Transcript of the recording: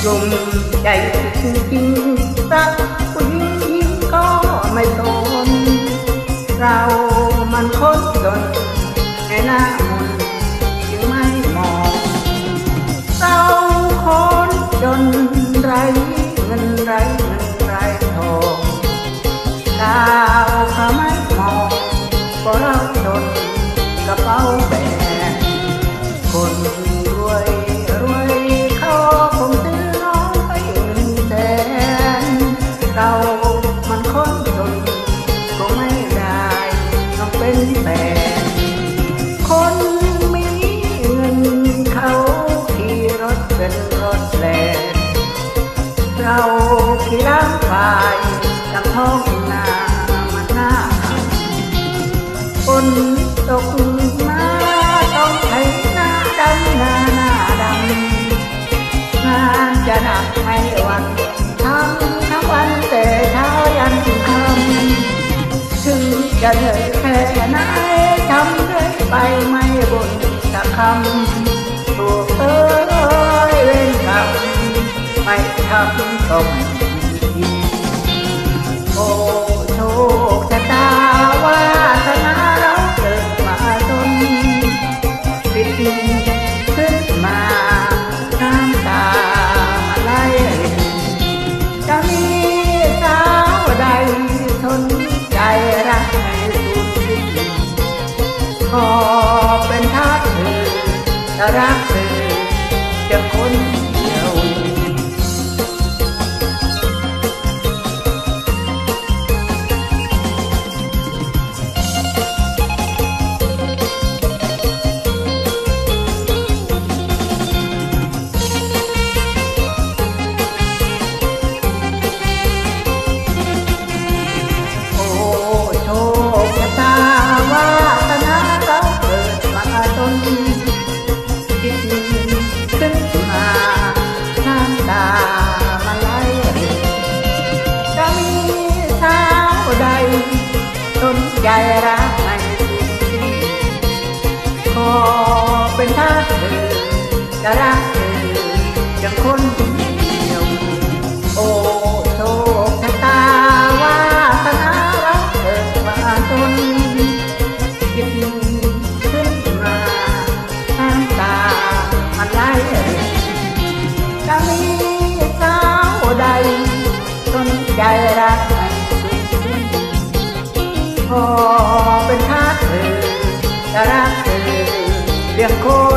ลุ่มใจจริงๆรักผู้หญิงก็ไม่สนเรามันคนจนในหน้ามนจึงไม่มองเราคนจนไรเงินไรทองดาวเขาไม่มองเพราะเราจนกระเป๋าแบนคนรวยเขาคงซื้อน้องไป100,000เรามันคนจนก็ไม่ได้ต้องเป็นแฟนคนมีเงินเขาขี่รถเป็นรถแล่นเราขี่ล้างฝ่ายกับท้องนามันน่าคนตกมาต้องใช้หน้าดำหน้าดำงานจะหนักไม่หวั่นทำทั้งวันแต่เช้ายันค่ำถึงจะเหนื่อยแค่ไหนทำเลยไปไม่บ่นสักคำถูกเอ้ยเว้นกรรมไม่ทำต้องโอ้โชคชะตาวาสนาเราเกิดมาจนติดขึ้นมาน้ำตามาไหลจะมีสาวใดสนใจรักให้สุดสิ้นขอเป็นทาสเธอจะรักเธอจะคนเดียวสนใจรักให้สุดสิ้นขอเป็นทาสเธอจะรักเธออย่างคนเดียวโอ้โชคชะตาวาสนาเราเกิดมาจนคิดขึ้นมาน้ำตามันไหลจะมีสาวใดสนใจรักขอเป็นทาสเธอจะรักเธอเลี้ยงคน